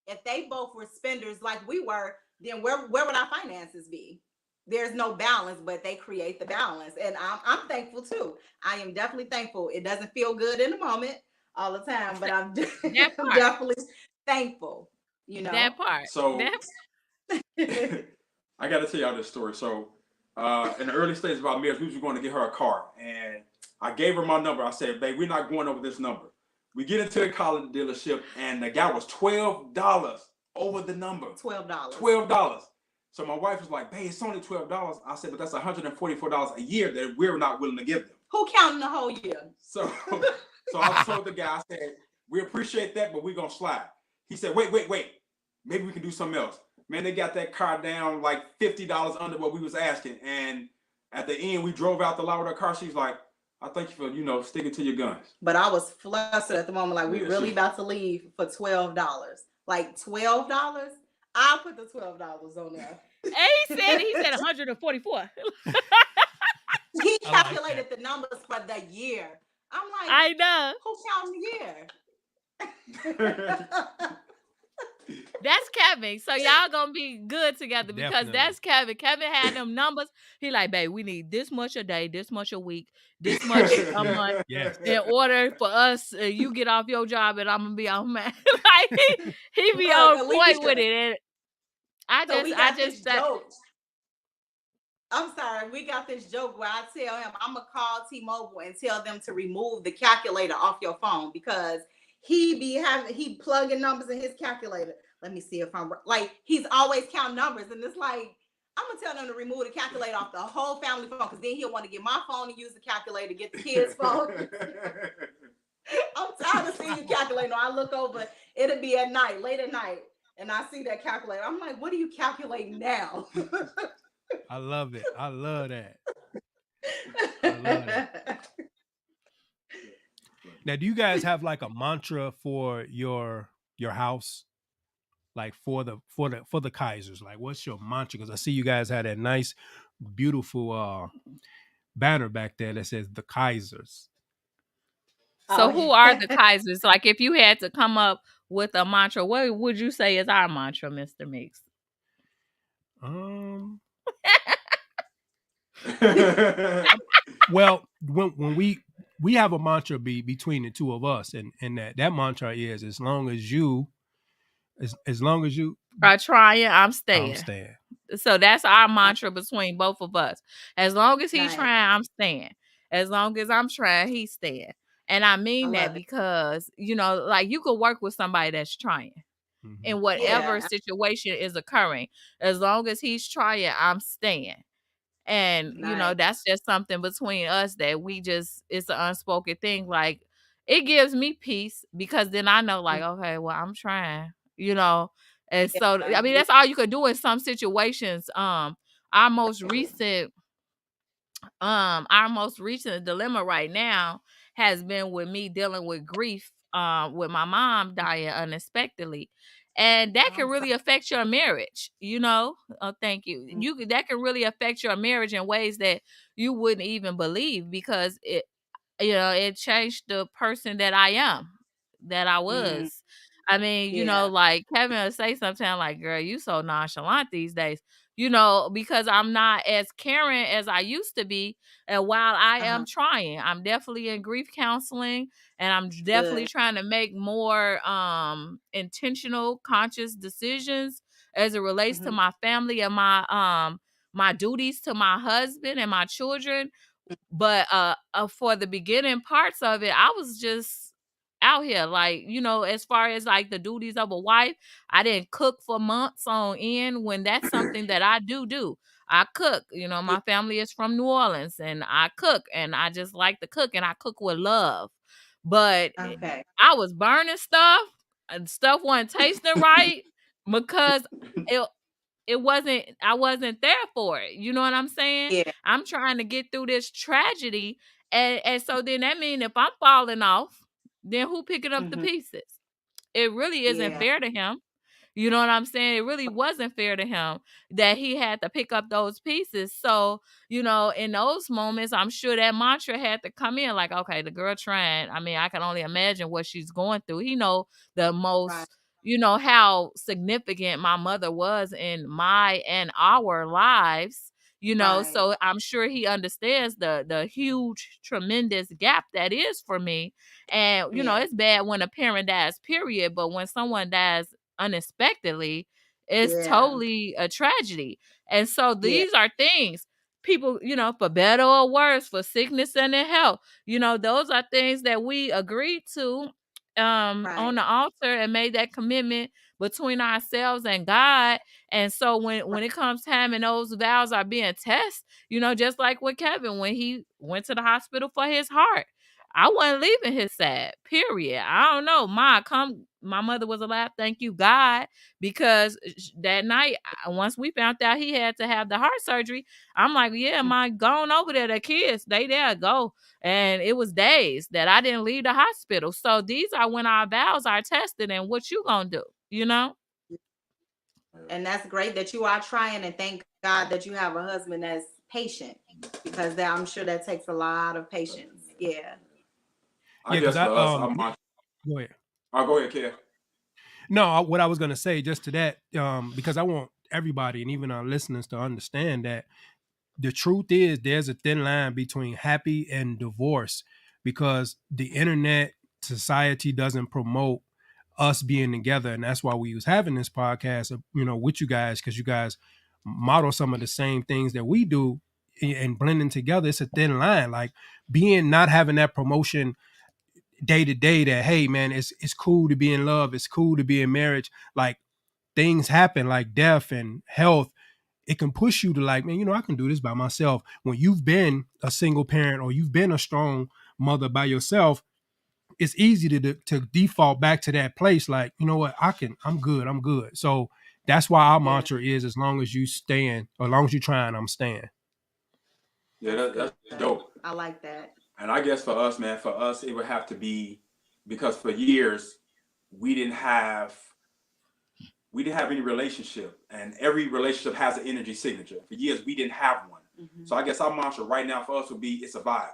If they both were spenders like we were, then where would our finances be? There's no balance, but they create the balance. And I'm thankful too. I am definitely thankful. It doesn't feel good in the moment all the time, but I'm definitely thankful. That part. So I got to tell y'all this story. So, in the early stages of our marriage, we was going to get her a car, and I gave her my number. I said, "Babe, we're not going over this number." We get into the car dealership, and the guy was $12 over the number. $12. So my wife was like, "Babe, it's only $12." I said, "But that's $144 a year that we're not willing to give them." Who counting the whole year? So I told the guy, I said, "We appreciate that, but we're gonna slide." He said, wait. Maybe we can do something else. Man, they got that car down like $50 under what we was asking. And at the end, we drove out the lot with her car. She's like, "I thank you for, sticking to your guns." But I was flustered at the moment, like, we really about to leave for $12. Like $12? I'll put the $12 on there. And he said 144. He calculated the numbers for the year. I'm like, I know. Who counting the year? That's Kevin. So y'all gonna be good together because Definitely. that's Kevin. Kevin had them numbers. He like, "Babe, we need this much a day, this much a week, this much a month Yes. in order for us. You get off your job and I'm gonna be on man." Like he be on point with it. And I just joke. I'm sorry, we got this joke where I tell him I'm gonna call T-Mobile and tell them to remove the calculator off your phone because he plugging numbers in his calculator. Let me see if I'm like, he's always counting numbers, and it's like, I'm gonna tell them to remove the calculator off the whole family phone because then he'll want to get my phone and use the calculator, get the kids' phone. I'm tired of seeing you calculating. I look over, it'll be at night, late at night, and I see that calculator. I'm like, what are you calculating now? I love it. I love that. I love that. Now, do you guys have like a mantra for your house? Like for the Kaisers? Like, what's your mantra? Because I see you guys had that nice, beautiful banner back there that says the Kaisers. So who are the Kaisers? Like, if you had to come up with a mantra, what would you say is our mantra, Mr. Meeks? Well, when we have a mantra between the two of us, and that mantra is as long as you are trying, I'm staying. I'm staying. So that's our mantra between both of us. As long as he's trying, I'm staying. As long as I'm trying, he's staying. And I mean that because, like you could work with somebody that's trying in whatever situation is occurring. As long as he's trying, I'm staying. And, that's just something between us that it's an unspoken thing. Like, it gives me peace because then I know, like, okay, well, I'm trying, And so, I mean, that's all you could do in some situations. Our most recent dilemma right now has been with me dealing with grief, with my mom dying unexpectedly. And that can really affect your marriage, Oh, thank you. That can really affect your marriage in ways that you wouldn't even believe because it changed the person that I am, that I was. I mean, like Kevin will say sometimes like, "Girl, you so nonchalant these days," because I'm not as caring as I used to be. And while I am trying, I'm definitely in grief counseling and I'm definitely trying to make more intentional, conscious decisions as it relates to my family and my duties to my husband and my children. But for the beginning parts of it, I was just out here, like, as far as like the duties of a wife, I didn't cook for months on end when that's something that I do. I cook, my family is from New Orleans and I cook and I just like to cook and I cook with love. But I was burning stuff and stuff wasn't tasting right because I wasn't there for it. You know what I'm saying? Yeah. I'm trying to get through this tragedy. And so then that means if I'm falling off, then who picking up the pieces? It really isn't fair to him. You know what I'm saying? It really wasn't fair to him that he had to pick up those pieces. So, in those moments, I'm sure that mantra had to come in like, okay, the girl trying. I mean, I can only imagine what she's going through. He know the most, how significant my mother was in my and our lives. So I'm sure he understands the huge, tremendous gap that is for me. And, it's bad when a parent dies, period. But when someone dies unexpectedly, It's Yeah. totally a tragedy. And so these are things people, for better or worse, for sickness and in health, those are things that we agreed to on Right. the altar and made that commitment between ourselves and God. And so when it comes time and those vows are being tested, just like with Kevin when he went to the hospital for his heart, I wasn't leaving his side, period. I don't know. My mother was alive, thank you, God, because that night, once we found out he had to have the heart surgery, I'm like, yeah, my going over there, the kids, they there, go. And it was days that I didn't leave the hospital. So these are when our vows are tested and what you gonna do, And that's great that you are trying, and thank God that you have a husband that's patient, because I'm sure that takes a lot of patience. Yeah. I guess for us, go ahead. I'll go ahead, Kev. No, what I was going to say just to that, because I want everybody and even our listeners to understand that the truth is there's a thin line between happy and divorce, because the internet society doesn't promote us being together. And that's why we was having this podcast, with you guys, because you guys model some of the same things that we do and blending together. It's a thin line, like not having that promotion day to day that, hey man, it's cool to be in love, it's cool to be in marriage. Like things happen like death and health. It can push you to like, man, I can do this by myself. When you've been a single parent or you've been a strong mother by yourself, it's easy to default back to that place. Like, you know what, I'm good. So that's why our mantra is, as long as you stand, or as long as you trying, I'm staying. Yeah, that's dope. I like that. And I guess for us, man, it would have to be, because for years we didn't have any relationship, and every relationship has an energy signature. For years we didn't have one. Mm-hmm. So I guess our mantra right now for us would be, it's a vibe,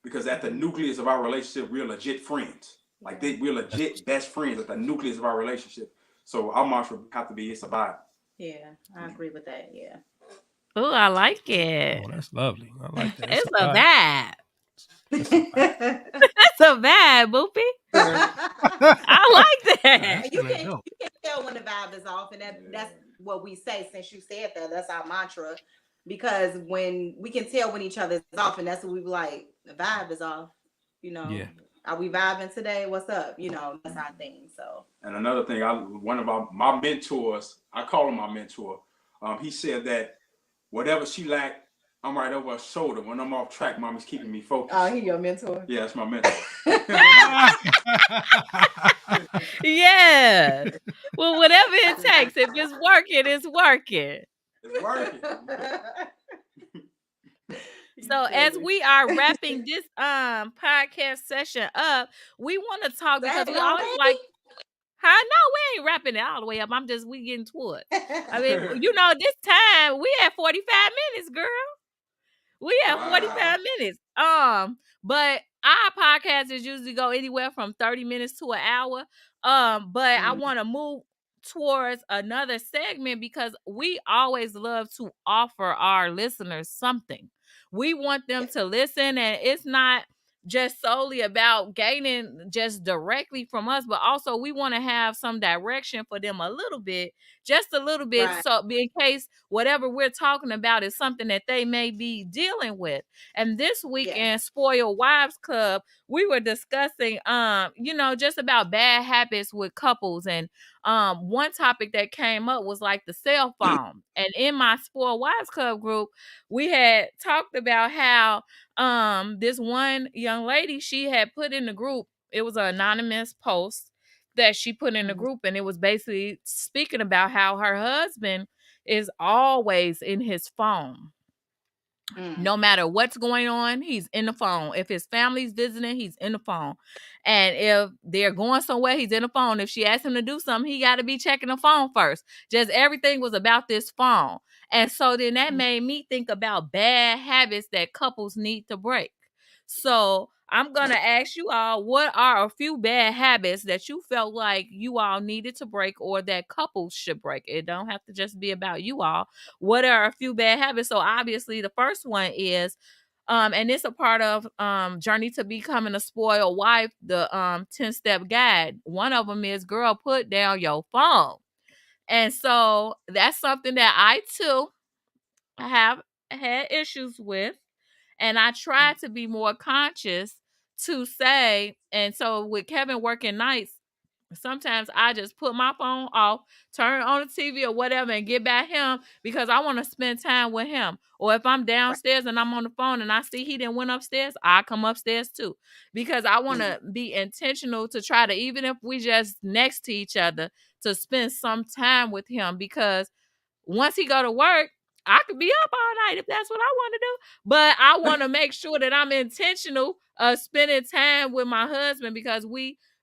because at the nucleus of our relationship, we're legit friends. Like we're legit best friends at the nucleus of our relationship. So our mantra would have to be, it's a vibe. Yeah, I agree with that. Yeah. Oh, I like it. Oh, that's lovely. I like that. It's a vibe. That's a vibe, Boopy. I like that. You can tell when the vibe is off, and that's what we say. Since you said that, that's our mantra, because when we can tell when each other is off, and that's what we be like, the vibe is off. Yeah. Are we vibing today? What's up? That's our thing. So. And another thing, one of my mentors, I call him my mentor. He said that whatever she lacked, I'm right over her shoulder. When I'm off track, Mommy's keeping me focused. Oh, he your mentor? Yeah, that's my mentor. Yeah. Well, whatever it takes. If it's working, it's working. It's working. So as we are wrapping this podcast session up, we want to talk, because we always like, no, we ain't wrapping it all the way up. We getting to it. I mean, this time we had 45 minutes, girl. We have 45 minutes. But our podcast is usually go anywhere from 30 minutes to an hour. But I want to move towards another segment, because we always love to offer our listeners something. We want them to listen, and it's not just solely about gaining just directly from us, but also we want to have some direction for them just a little bit. Right. So in case whatever we're talking about is something that they may be dealing with. And this week in Spoiled Wives Club, we were discussing, just about bad habits with couples. And one topic that came up was like the cell phone. And in my Spoiled Wives Club group, we had talked about how this one young lady, she had put in the group, it was an anonymous post that she put in the group, and it was basically speaking about how her husband is always in his phone. No matter what's going on, he's in the phone. If his family's visiting, he's in the phone. And if they're going somewhere, he's in the phone. If she asks him to do something, he got to be checking the phone first. Just everything was about this phone. And so then that made me think about bad habits that couples need to break. So I'm going to ask you all, what are a few bad habits that you felt like you all needed to break, or that couples should break? It don't have to just be about you all. What are a few bad habits? So obviously the first one is, and it's a part of Journey to Becoming a Spoiled Wife, the 10-step guide. One of them is, girl, put down your phone. And so that's something that I too have had issues with. And I try to be more conscious to say, and so with Kevin working nights, sometimes I just put my phone off, turn on the TV or whatever, and get back him because I want to spend time with him. Or if I'm downstairs and I'm on the phone and I see he didn't went upstairs, I come upstairs too. Because I want to be intentional to try to, even if we just next to each other, to spend some time with him. Because once he go to work, I could be up all night if that's what I want to do. But I want to make sure that I'm intentional of spending time with my husband because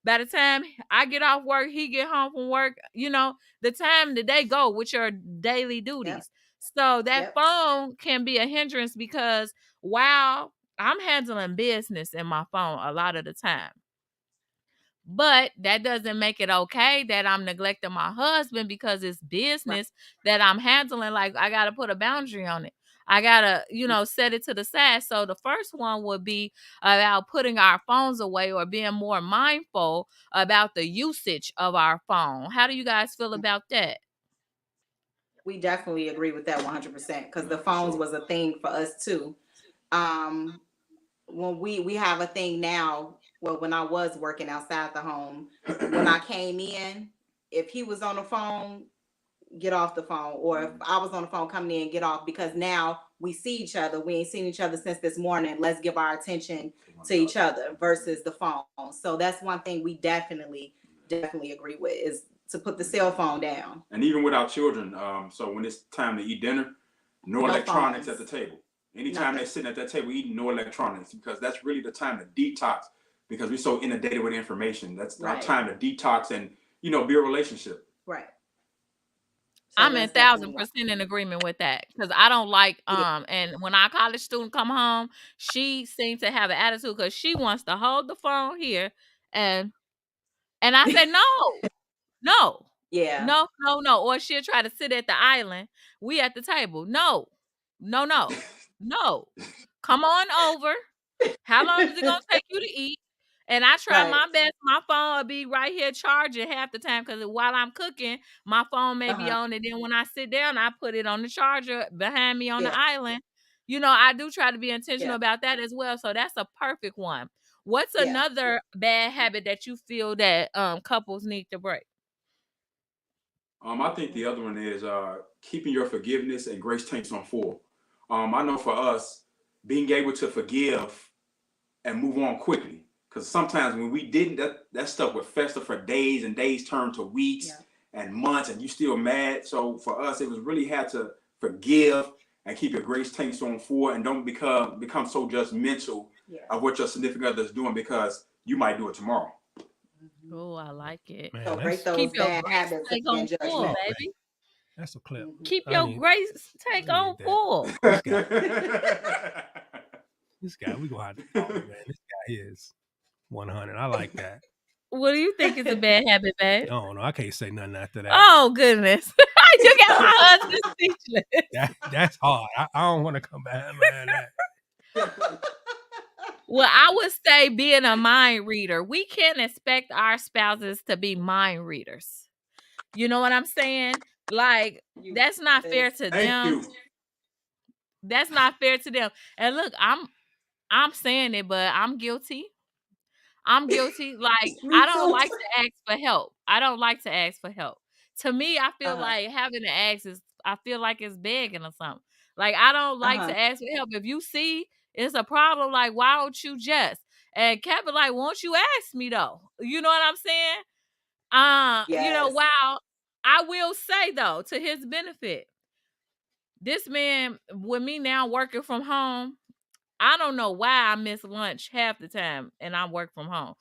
by the time I get off work, he get home from work, the time that they go with your daily duties. So that phone can be a hindrance because while I'm handling business in my phone a lot of the time, but that doesn't make it okay that I'm neglecting my husband because it's business that I'm handling. Like, I got to put a boundary on it. I got to, set it to the side. So the first one would be about putting our phones away or being more mindful about the usage of our phone. How do you guys feel about that? We definitely agree with that 100% because the phones was a thing for us too. When we have a thing now, well, when I was working outside the home, when I came in, if he was on the phone, get off the phone, or if I was on the phone coming in, get off, because now we see each other. We ain't seen each other since this morning. Let's give our attention to each other versus the phone. So that's one thing we definitely agree with, is to put the cell phone down. And even with our children, so when it's time to eat dinner, no electronics phones at the table. Anytime they're sitting at that table eating, no electronics, because that's really the time to detox, because we're so inundated with information. That's our time to detox and, build a relationship. Right. So I'm 1,000% in agreement with that, because I don't like and when our college student come home, she seems to have an attitude because she wants to hold the phone here, and I said no, or she'll try to sit at the island. We at the table. No. Come on over. How long is it gonna take you to eat? And I try my best. My phone will be right here charging half the time because while I'm cooking, my phone may be on. And then when I sit down, I put it on the charger behind me on the island. I do try to be intentional about that as well. So that's a perfect one. What's another bad habit that you feel that couples need to break? I think the other one is keeping your forgiveness and grace tanks on full. I know for us, being able to forgive and move on quickly. Because sometimes when we didn't, that stuff would fester for days, and days turn to weeks and months, and you still mad. So for us, it was really had to forgive and keep your grace tanks on full, and don't become so judgmental of what your significant other is doing, because you might do it tomorrow. Oh, I like it. Man, so break those bad habits on full, baby. That's a clip. Keep your grace tank on full. This guy, we gonna have to talk, man. This guy is 100. I like that. What do you think is a bad habit, babe? I don't know. I can't say nothing after that. Oh, goodness. You got my husband speechless. That's hard. I don't want to come back behind that. Well, I would say being a mind reader. We can't expect our spouses to be mind readers. You know what I'm saying? Like, that's not fair to them. That's not fair to them. And look, I'm saying it, but I'm guilty. Like, I don't like to ask for help. To me, I feel like having to ask I feel like it's begging or something. Like, I don't like to ask for help. If you see it's a problem, like, why don't you just? And Kevin, like, won't you ask me though? You know what I'm saying? Wow. I will say though, to his benefit, this man with me now working from home, I don't know why I miss lunch half the time and I work from home.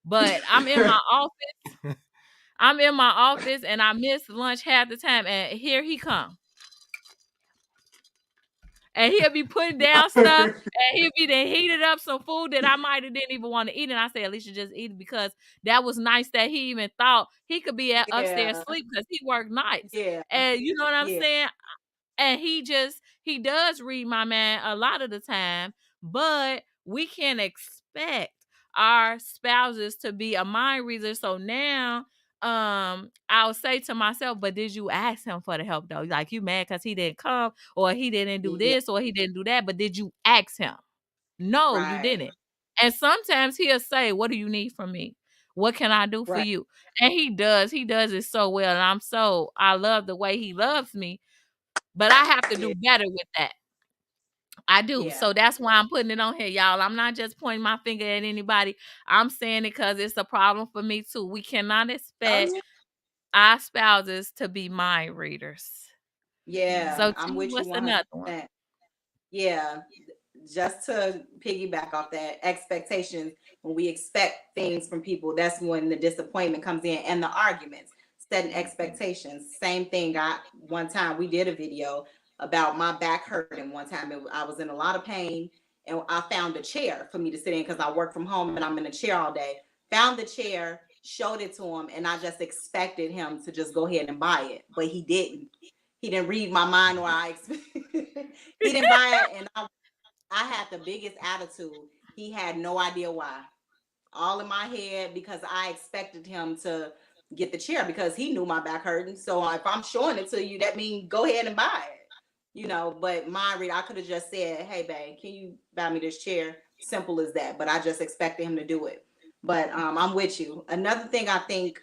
But I'm in my office. And I miss lunch half the time. And here he come. And he'll be putting down stuff. And he'll be then heated up some food that I might have didn't even want to eat. And I say, Alicia, just eat it, because that was nice that he even thought he could be upstairs sleep because he worked nights. Yeah. And you know what I'm saying? And he does read my man a lot of the time, but we can't expect our spouses to be a mind reader. So now I'll say to myself, but did you ask him for the help though? Like, you mad because he didn't come, or he didn't do Yeah, this, or he didn't do that, but did you ask him? No, you right, didn't. And sometimes he'll say, what do you need from me? What can I do for right. you? And he does it so well. And I love the way he loves me, but I have to Yeah, do better with that. I do. yeah. So that's why I'm putting it on here, y'all. I'm not just pointing my finger at anybody. I'm saying it because it's a problem for me too. We cannot Oh, expect yeah. our spouses to be mind readers. Yeah, So I'm T, with you what's another one? 100%. Yeah, just to piggyback off that, expectations, when we expect things from people, that's when the disappointment comes in, and the arguments, setting expectations. Same thing. One time we did a video about my back hurting one time. I was in a lot of pain, and I found a chair for me to sit in because I work from home and I'm in a chair all day. Found the chair, showed it to him, and I just expected him to just go ahead and buy it, but he didn't. He didn't read my mind, or he didn't buy it, and I had the biggest attitude. He had no idea why. All in my head, because I expected him to get the chair because he knew my back hurting. So if I'm showing it to you, that means go ahead and buy it. But I could have just said, hey babe, can you buy me this chair? Simple as that. But I just expected him to do it. But I'm with you. Another thing I think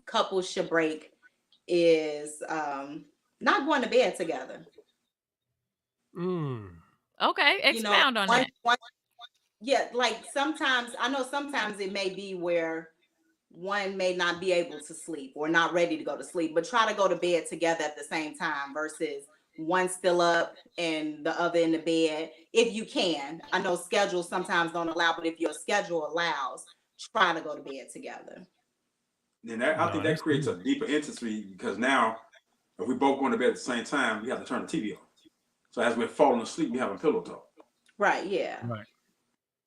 couples should break is not going to bed together. Okay, expound on that. Yeah, like sometimes it may be where one may not be able to sleep or not ready to go to sleep, but try to go to bed together at the same time versus one still up and the other in the bed. If you can, I know schedules sometimes don't allow, but if your schedule allows, try to go to bed together. Then I think that creates a deeper intimacy, because now if we both going to bed at the same time, we have to turn the TV on. So as we're falling asleep, we have a pillow talk. Right. Yeah. Right.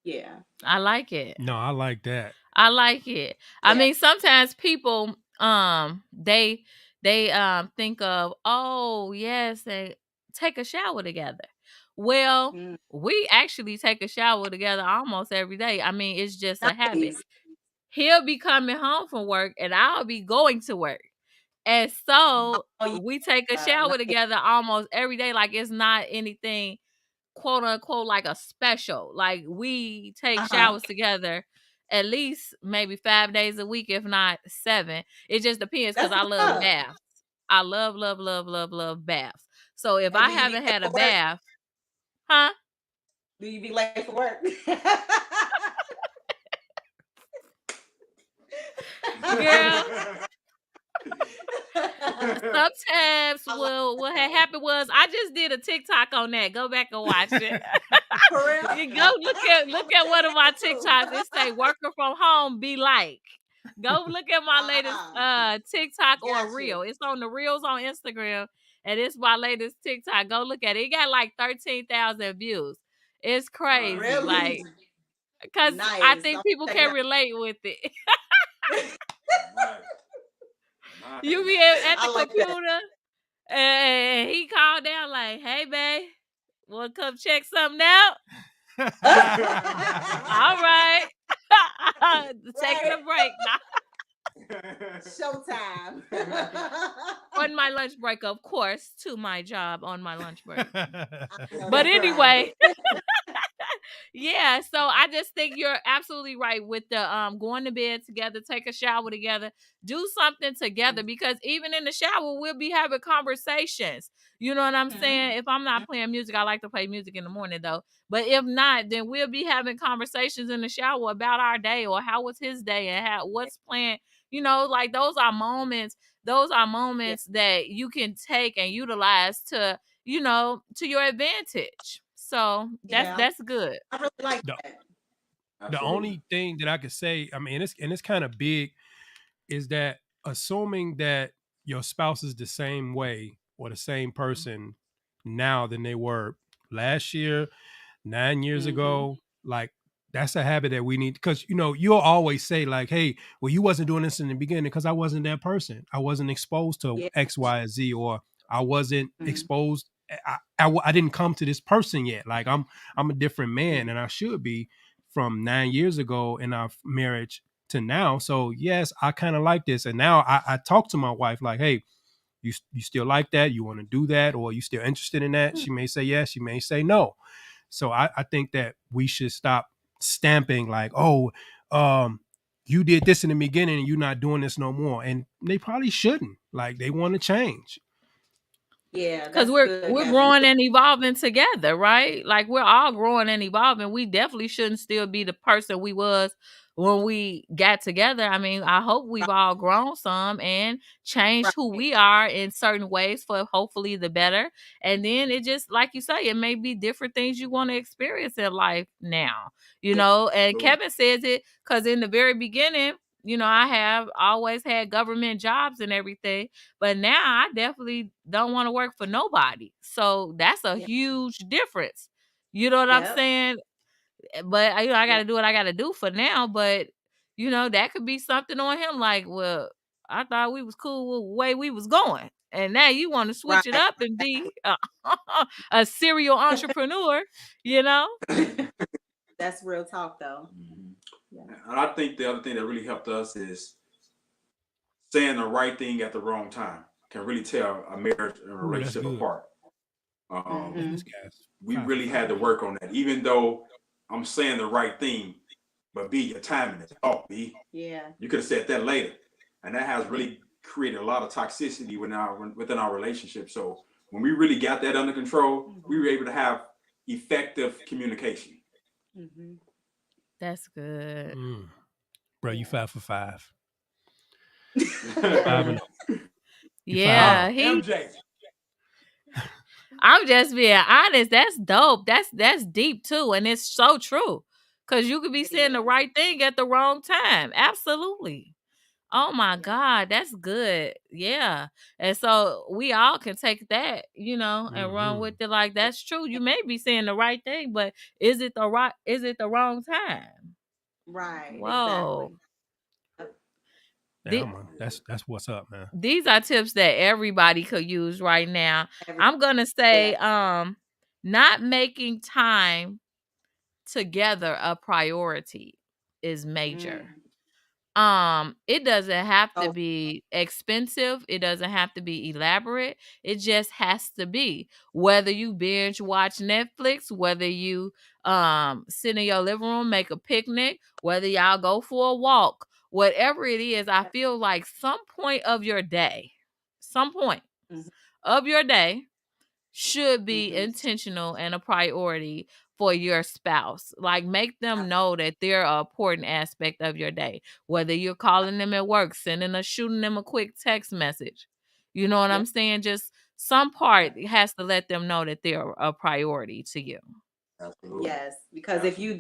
Yeah. I like it. No, I like that. I like it. I Yeah. mean, sometimes people they think of, oh yes, they take a shower together. Well, Mm. we actually take a shower together almost every day. I mean, it's just a habit. Nice. He'll be coming home from work and I'll be going to work. And so Oh, we take a yeah. shower Nice. together almost every day. Like, it's not anything quote unquote like a special. Like, we take showers together at least maybe 5 days a week, if not 7. It just depends, because That's I what's love up. baths. I love baths. So if And I do you be haven't late had for a work? bath, huh? Do you be late for work? Girl, sometimes what had happened was I just did a TikTok on that. Go back and watch it. For real? You go look at one of my TikToks. It say worker from home be like. Go look at my latest TikTok or Gotcha. reel. It's on the reels on Instagram, and it's my latest TikTok. Go look at it. It got like 13,000 views. It's crazy. Really? Like, because I Nice. think I'm people checking can out. relate with it. Right. You be at I the like that. computer, and he called down like, "Hey, babe, want to come check something out?" All right. Taking a break now. Showtime. On my lunch break, of course, to my job on my lunch break. I know But that's anyway, right. yeah, so I just think you're absolutely right with the going to bed together, take a shower together, do something together, because even in the shower we'll be having conversations. You know what I'm saying? If I'm not playing music, I like to play music in the morning though. But if not, then we'll be having conversations in the shower about our day, or how was his day, and what's planned. You know, like those are moments that you can take and utilize to, you know, to your advantage. So Yeah, that's good. I really like The, that. the only thing that I could say, I mean, it's kind of big, is that assuming that your spouse is the same way or the same person now than they were last year, 9 years Mhm. ago, like that's a habit that we need, because you'll always say like, hey, well, you wasn't doing this in the beginning because I wasn't that person. I wasn't exposed to Yeah. X, Y, and Z, or I wasn't Mhm. exposed. I didn't come to this person yet. Like I'm a different man, and I should be, from 9 years ago in our marriage to now. So yes, I kind of like this. And now I talk to my wife like, hey, you still like that? You want to do that? Or you still interested in that? She may say yes, she may say no. So I think that we should stop stamping like, oh, you did this in the beginning and you're not doing this no more. And they probably shouldn't. Like, they want to change. Yeah, Because that's we're good, we're Kevin. growing and evolving together, right? Like we're all growing and evolving. We definitely shouldn't still be the person we was when we got together. I mean, I hope we've all grown some and changed who Right. we are in certain ways for hopefully the better. And then it just, like you say, it may be different things you want to experience in life now, you know. And Absolutely. Kevin says it because in the very beginning, you know, I have always had government jobs and everything, but now I definitely don't want to work for nobody. So that's a Yeah. huge difference. You know what I'm Yep. saying? But you know, I got Yeah. to do what I got to do for now. But you know, that could be something on him. Like, well, I thought we was cool with the way we was going, and now you want to switch it Right. up and be a serial entrepreneur. You know? That's real talk, though. Mhm. Yeah. And I think the other thing that really helped us is saying the right thing at the wrong time can really tear a marriage and a Ooh, that's relationship good. apart. Mhm. Man, this guy's We 5 for really had to 5. work on that, even though I'm saying the right thing, but B, your timing is off, B. Yeah. You could have said that later. And that has really created a lot of toxicity within our relationship. So when we really got that under control, we were able to have effective communication. Mm-hmm. That's good. Bro, you 5 for 5. Yeah. 5 and Yeah, MJ. I'm just being honest. That's dope. That's deep too, and it's so true. Cause you could be It saying the is. right thing at the wrong time. Absolutely. Oh my Yeah. God, that's good. Yeah. And so we all can take that, you know, and run with it like that's true. You may be saying the right thing, but is it the wrong time? Right. Whoa. Exactly. Yeah, The- man, that's what's up, man. These are tips that everybody could use right now. I'm gonna say not making time together a priority is major. It doesn't have to Oh, be expensive, it doesn't have to be elaborate, it just has to be. Whether you binge watch Netflix, whether you sit in your living room, make a picnic, whether y'all go for a walk, whatever it is, I feel like some point of your day Mhm. of your day should be Mhm. intentional and a priority for your spouse. Like, make them know that they're an important aspect of your day. Whether you're calling them at work, shooting them a quick text message. You know what I'm Yep. saying? Just some part has to let them know that they're a priority to you. Absolutely. Yes, because if you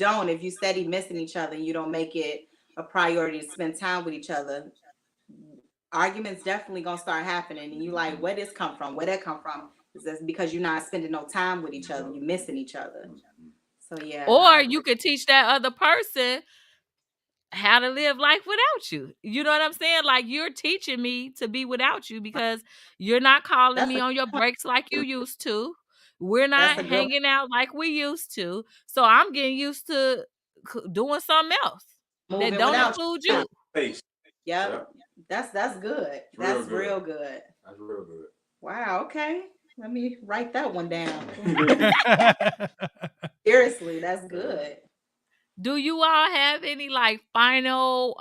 steady missing each other and you don't make it a priority to spend time with each other, arguments definitely gonna start happening. And you like, where this come from? Where that come from? That's because you're not spending no time with each other. You're missing each other. So yeah. Or you could teach that other person how to live life without you. You know what I'm saying? Like, you're teaching me to be without you because you're not calling That's me a on your breaks like you used to. We're that's not a good hanging out like we used to. So I'm getting used to doing something else that moving don't without include you. you. Face. Yep. That's good. It's real That's good. real good. That's real good. Wow. Okay. Let me write that one down. Seriously, that's good. Do you all have any like final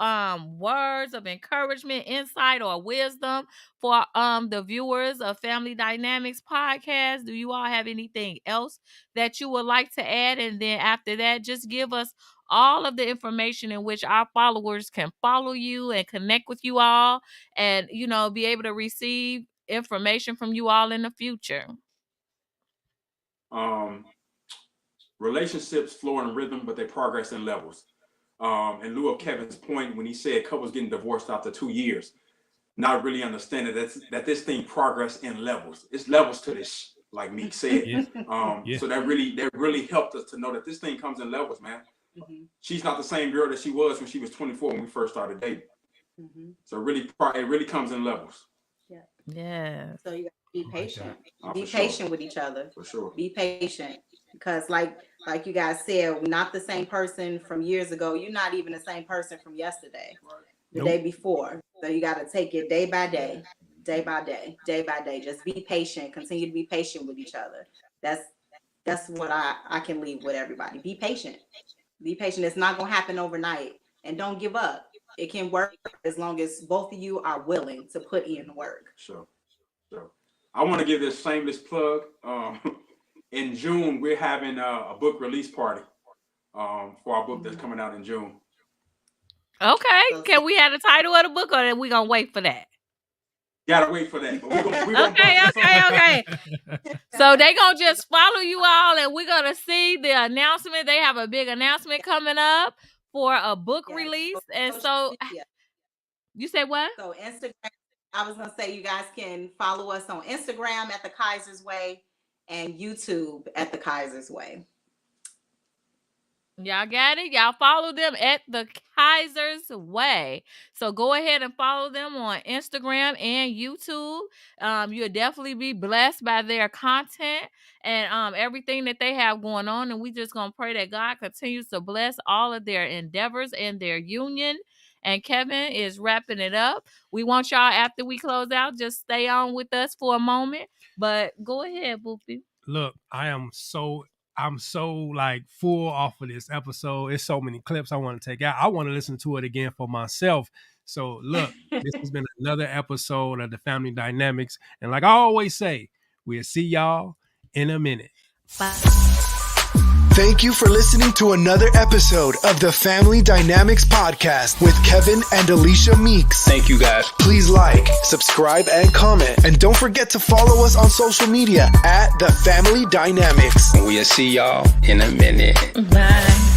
words of encouragement, insight, or wisdom for the viewers of Family Dynamics podcast? Do you all have anything else that you would like to add? And then after that, just give us all of the information in which our followers can follow you and connect with you all, and you know, be able to receive information from you all in the future. Relationships flow in rhythm, but they progress in levels. In lieu of Kevin's point when he said couples getting divorced after 2 years, not really understanding that this thing progress in levels. It's levels to this, like Meek said. Yeah. So that really helped us to know that this thing comes in levels, man. She's not the same girl that she was when she was 24 when we first started dating. So it really comes in levels. Yeah. So you got to be patient. Oh, Be for sure. patient with each other. For sure. Be patient. because like you guys said, we're not the same person from years ago. You're not even the same person from yesterday, the day before. So you got to take it day by day, day by day, day by day. Just be patient. Continue to be patient with each other. That's what I can leave with everybody. Be patient. Be patient. It's not going to happen overnight. And don't give up. It can work as long as both of you are willing to put in the work. Sure. I want to give this shameless plug. In June, we're having a book release party for our book that's coming out in June. Okay. Can we have the title of the book, or are we gonna wait for that? Gotta wait for that. But we're gonna Okay. So they gonna just follow you all, and we're gonna see the announcement. They have a big announcement coming up for a book release. And so you say what? So Instagram, I was gonna say you guys can follow us on Instagram at The Kaiser's Way and YouTube at The Kaiser's Way. Y'all got it? Y'all follow them at The Kaiser's Way. So go ahead and follow them on Instagram and YouTube. You'll definitely be blessed by their content and everything that they have going on. And we just going to pray that God continues to bless all of their endeavors and their union. And Kevin is wrapping it up. We want y'all, after we close out, just stay on with us for a moment. But go ahead, Boopy. Look, I'm so like full off of this episode. It's so many clips I want to take out. I want to listen to it again for myself. So look, this has been another episode of the Family Dynamics. And like I always say, we'll see y'all in a minute. Bye. Thank you for listening to another episode of the Family Dynamics Podcast with Kevin and Alicia Meeks. Thank you, guys. Please like, subscribe, and comment. And don't forget to follow us on social media at The Family Dynamics. We'll see y'all in a minute. Bye.